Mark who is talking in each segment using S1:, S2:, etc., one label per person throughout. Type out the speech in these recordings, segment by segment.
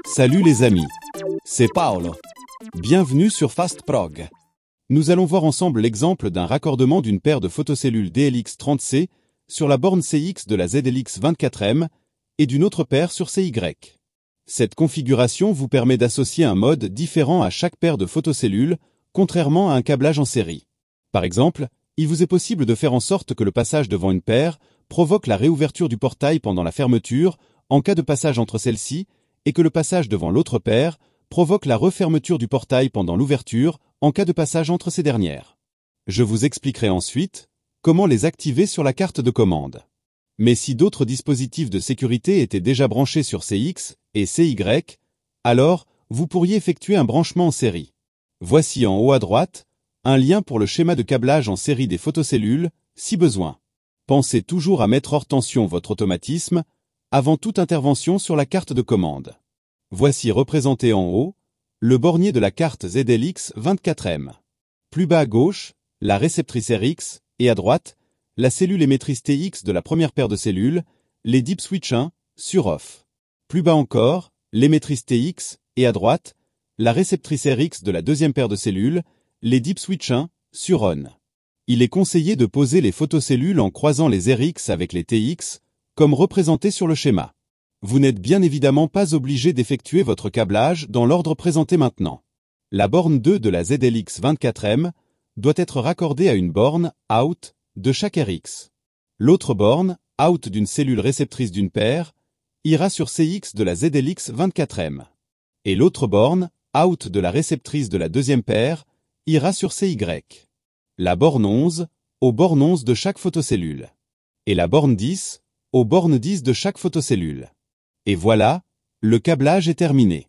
S1: Salut les amis, c'est Paolo. Bienvenue sur FastProg. Nous allons voir ensemble l'exemple d'un raccordement d'une paire de photocellules DLX30C sur la borne CX de la ZLX24M et d'une autre paire sur CY. Cette configuration vous permet d'associer un mode différent à chaque paire de photocellules, contrairement à un câblage en série. Par exemple, il vous est possible de faire en sorte que le passage devant une paire provoque la réouverture du portail pendant la fermeture en cas de passage entre celles-ci et que le passage devant l'autre paire provoque la refermeture du portail pendant l'ouverture en cas de passage entre ces dernières. Je vous expliquerai ensuite comment les activer sur la carte de commande. Mais si d'autres dispositifs de sécurité étaient déjà branchés sur CX et CY, alors vous pourriez effectuer un branchement en série. Voici en haut à droite un lien pour le schéma de câblage en série des photocellules, si besoin. Pensez toujours à mettre hors tension votre automatisme avant toute intervention sur la carte de commande. Voici représenté en haut le bornier de la carte ZLX24M. Plus bas à gauche, la réceptrice RX et à droite, la cellule émettrice TX de la première paire de cellules, les DIP switch 1 sur off. Plus bas encore, l'émettrice TX et à droite, la réceptrice RX de la deuxième paire de cellules, les DIP switch 1 sur on. Il est conseillé de poser les photocellules en croisant les RX avec les TX, comme représenté sur le schéma. Vous n'êtes bien évidemment pas obligé d'effectuer votre câblage dans l'ordre présenté maintenant. La borne 2 de la ZLX24M doit être raccordée à une borne out de chaque RX. L'autre borne out d'une cellule réceptrice d'une paire ira sur CX de la ZLX24M. Et l'autre borne out de la réceptrice de la deuxième paire ira sur CY. La borne 11 aux bornes 11 de chaque photocellule. Et la borne 10 aux bornes 10 de chaque photocellule. Et voilà, le câblage est terminé.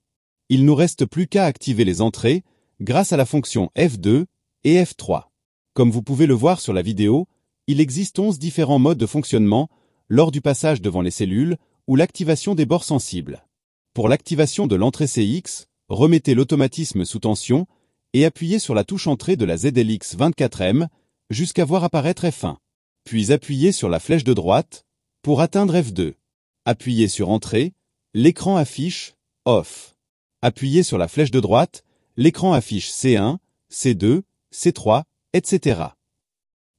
S1: Il nous reste plus qu'à activer les entrées grâce à la fonction F2 et F3. Comme vous pouvez le voir sur la vidéo, il existe 11 différents modes de fonctionnement lors du passage devant les cellules ou l'activation des bords sensibles. Pour l'activation de l'entrée CX, remettez l'automatisme sous tension et appuyez sur la touche entrée de la ZLX24M jusqu'à voir apparaître F1. Puis appuyez sur la flèche de droite pour atteindre F2. Appuyez sur Entrée, l'écran affiche Off. Appuyez sur la flèche de droite, l'écran affiche C1, C2, C3, etc.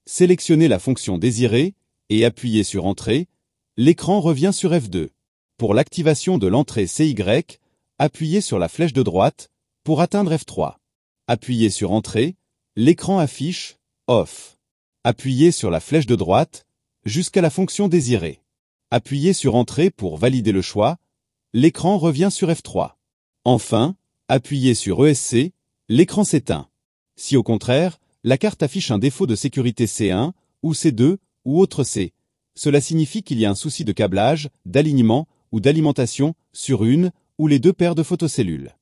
S1: Sélectionnez la fonction désirée et appuyez sur Entrée, l'écran revient sur F2. Pour l'activation de l'entrée CY, appuyez sur la flèche de droite pour atteindre F3. Appuyez sur Entrée, l'écran affiche Off. Appuyez sur la flèche de droite jusqu'à la fonction désirée. Appuyez sur Entrée pour valider le choix, l'écran revient sur F3. Enfin, appuyez sur ESC, l'écran s'éteint. Si au contraire, la carte affiche un défaut de sécurité C1 ou C2 ou autre C, cela signifie qu'il y a un souci de câblage, d'alignement ou d'alimentation sur une ou les deux paires de photocellules.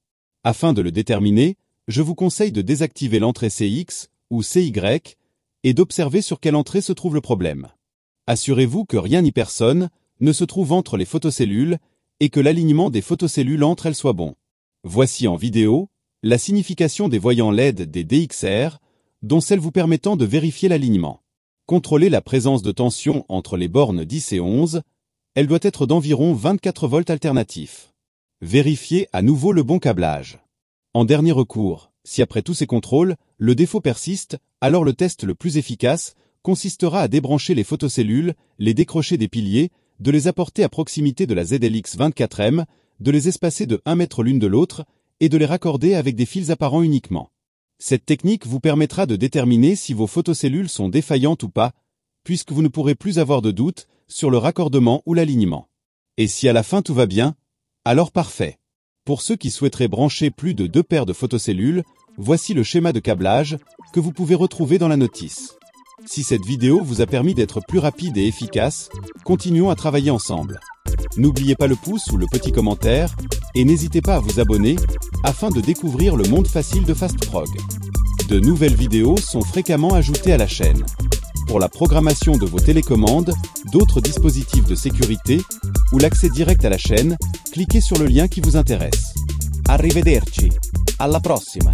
S1: Afin de le déterminer, je vous conseille de désactiver l'entrée CX ou CY et d'observer sur quelle entrée se trouve le problème. Assurez-vous que rien ni personne ne se trouve entre les photocellules et que l'alignement des photocellules entre elles soit bon. Voici en vidéo la signification des voyants LED des DXR, dont celle vous permettant de vérifier l'alignement. Contrôlez la présence de tension entre les bornes 10 et 11, elle doit être d'environ 24 volts alternatifs. Vérifiez à nouveau le bon câblage. En dernier recours, si après tous ces contrôles, le défaut persiste, alors le test le plus efficace consistera à débrancher les photocellules, les décrocher des piliers, de les apporter à proximité de la ZLX24M, de les espacer de 1 mètre l'une de l'autre et de les raccorder avec des fils apparents uniquement. Cette technique vous permettra de déterminer si vos photocellules sont défaillantes ou pas, puisque vous ne pourrez plus avoir de doute sur le raccordement ou l'alignement. Et si à la fin tout va bien, alors parfait. Pour ceux qui souhaiteraient brancher plus de 2 paires de photocellules, voici le schéma de câblage que vous pouvez retrouver dans la notice. Si cette vidéo vous a permis d'être plus rapide et efficace, continuons à travailler ensemble. N'oubliez pas le pouce ou le petit commentaire, et n'hésitez pas à vous abonner, afin de découvrir le monde facile de FastProg. De nouvelles vidéos sont fréquemment ajoutées à la chaîne. Pour la programmation de vos télécommandes, d'autres dispositifs de sécurité, ou l'accès direct à la chaîne, cliquez sur le lien qui vous intéresse. Arrivederci, alla prossima!